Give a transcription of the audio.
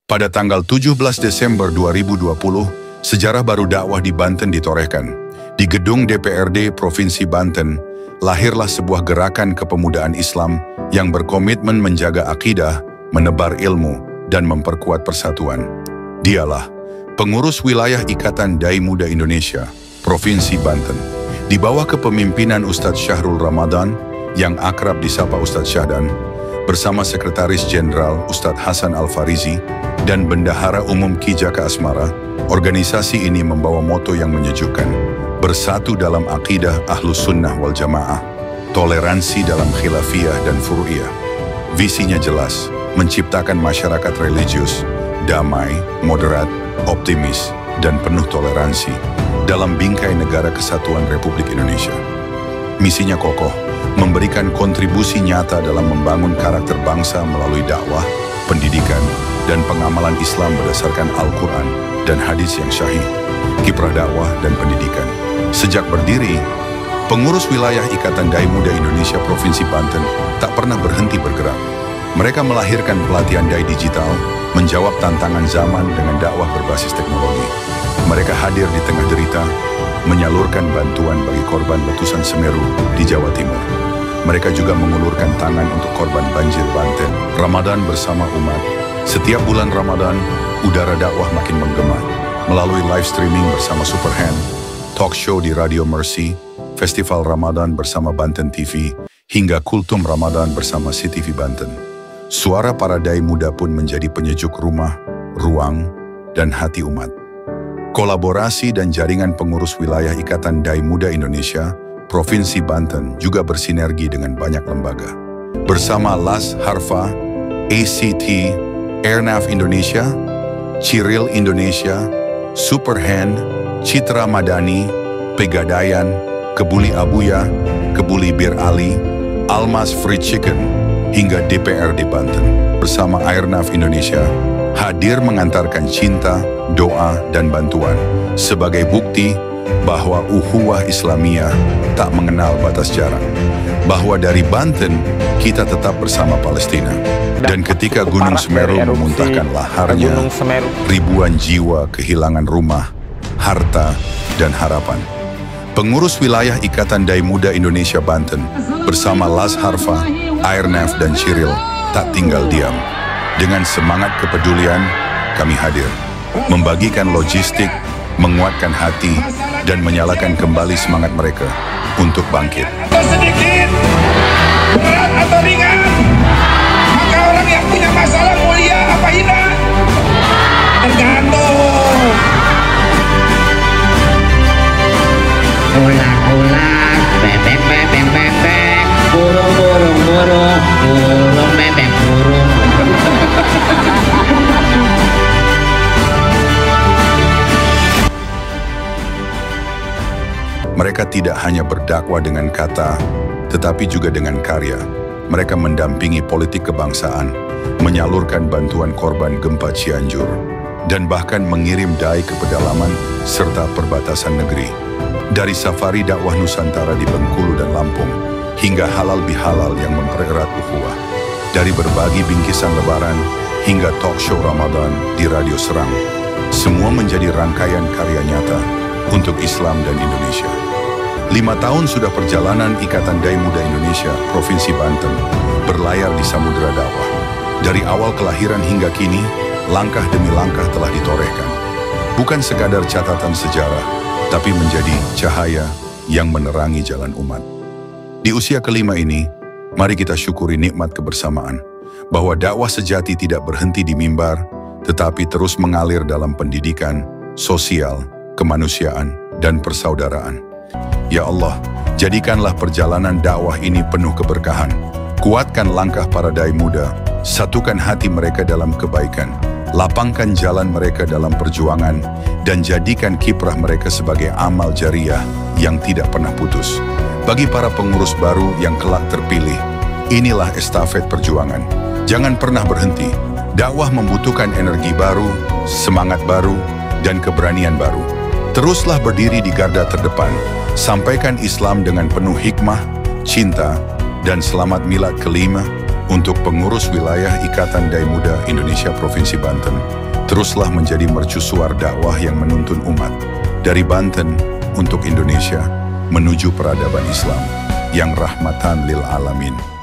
Pada tanggal 17 Desember 2020, sejarah baru dakwah di Banten ditorehkan. Di gedung DPRD Provinsi Banten, lahirlah sebuah gerakan kepemudaan Islam yang berkomitmen menjaga akidah, menebar ilmu, dan memperkuat persatuan. Dialah pengurus wilayah Ikatan Dai Muda Indonesia, Provinsi Banten. Di bawah kepemimpinan Ustadz Syahrul Ramadan, yang akrab disapa Ustadz Syahdan, bersama Sekretaris Jenderal Ustadz Hasan Al-Farizi dan Bendahara Umum Ki Jaka Asmara, organisasi ini membawa moto yang menyejukkan, bersatu dalam akidah Ahlus Sunnah wal Jamaah, toleransi dalam khilafiyah dan furu'iyah. Visinya jelas, menciptakan masyarakat religius, damai, moderat, optimis, dan penuh toleransi dalam bingkai negara kesatuan Republik Indonesia. Misinya kokoh, memberikan kontribusi nyata dalam membangun karakter bangsa melalui dakwah, pendidikan, dan pengamalan Islam berdasarkan Al-Quran dan hadis yang syahih, kiprah dakwah dan pendidikan. Sejak berdiri, pengurus wilayah Ikatan Dai Muda Indonesia Provinsi Banten tak pernah berhenti bergerak. Mereka melahirkan pelatihan dai digital, menjawab tantangan zaman dengan dakwah berbasis teknologi. Mereka hadir di tengah derita, menyalurkan bantuan bagi korban letusan Semeru di Jawa Timur. Mereka juga mengulurkan tangan untuk korban banjir Banten. Ramadan bersama umat. Setiap bulan Ramadan, udara dakwah makin menggema. Melalui live streaming bersama Superhand, talk show di Radio Mercy, Festival Ramadan bersama Banten TV, hingga Kultum Ramadan bersama CTV Banten. Suara para dai muda pun menjadi penyejuk rumah, ruang, dan hati umat. Kolaborasi dan jaringan pengurus wilayah Ikatan Dai Muda Indonesia, Provinsi Banten juga bersinergi dengan banyak lembaga. Bersama LAS Harfa, ACT, Airnav Indonesia, Ciril Indonesia, Superhand, Citra Madani, Pegadaian, Kebuli Abuya, Kebuli Bir Ali, Almas Free Chicken, hingga DPRD Banten. Bersama Airnav Indonesia, hadir mengantarkan cinta, doa, dan bantuan sebagai bukti bahwa ukhuwah Islamiyah tak mengenal batas jarak. Bahwa dari Banten, kita tetap bersama Palestina. Dan ketika Gunung Semeru memuntahkan laharnya, ribuan jiwa kehilangan rumah, harta, dan harapan. Pengurus wilayah Ikatan Dai Muda Indonesia Banten bersama LAS Harfa, Airnav, dan Ciril tak tinggal diam. Dengan semangat kepedulian, kami hadir, membagikan logistik, menguatkan hati, dan menyalakan kembali semangat mereka untuk bangkit. Sedikit, berat atau ringan, maka orang yang punya masalah mulia apa hina? Tergantung. Ulang-ulang, bebek, bebek, bebek, burung, burung, burung, burung, bebek, burung. Mereka tidak hanya berdakwah dengan kata, tetapi juga dengan karya. Mereka mendampingi politik kebangsaan, menyalurkan bantuan korban gempa Cianjur, dan bahkan mengirim dai ke pedalaman serta perbatasan negeri. Dari safari dakwah Nusantara di Bengkulu dan Lampung, hingga halal bihalal yang mempererat ukhuwah. Dari berbagi bingkisan lebaran, hingga talk show Ramadan di Radio Serang. Semua menjadi rangkaian karya nyata untuk Islam dan Indonesia. 5 tahun sudah perjalanan Ikatan Dai Muda Indonesia Provinsi Banten berlayar di samudera dakwah. Dari awal kelahiran hingga kini, langkah demi langkah telah ditorehkan. Bukan sekadar catatan sejarah, tapi menjadi cahaya yang menerangi jalan umat. Di usia kelima ini, mari kita syukuri nikmat kebersamaan, bahwa dakwah sejati tidak berhenti di mimbar, tetapi terus mengalir dalam pendidikan, sosial, kemanusiaan, dan persaudaraan. Ya Allah, jadikanlah perjalanan dakwah ini penuh keberkahan. Kuatkan langkah para dai muda, satukan hati mereka dalam kebaikan, lapangkan jalan mereka dalam perjuangan, dan jadikan kiprah mereka sebagai amal jariah yang tidak pernah putus. Bagi para pengurus baru yang kelak terpilih, inilah estafet perjuangan. Jangan pernah berhenti. Dakwah membutuhkan energi baru, semangat baru, dan keberanian baru. Teruslah berdiri di garda terdepan, sampaikan Islam dengan penuh hikmah, cinta, dan selamat milad kelima Untuk pengurus wilayah Ikatan Dai Muda Indonesia Provinsi Banten, teruslah menjadi mercusuar dakwah yang menuntun umat dari Banten untuk Indonesia menuju peradaban Islam yang rahmatan lil alamin.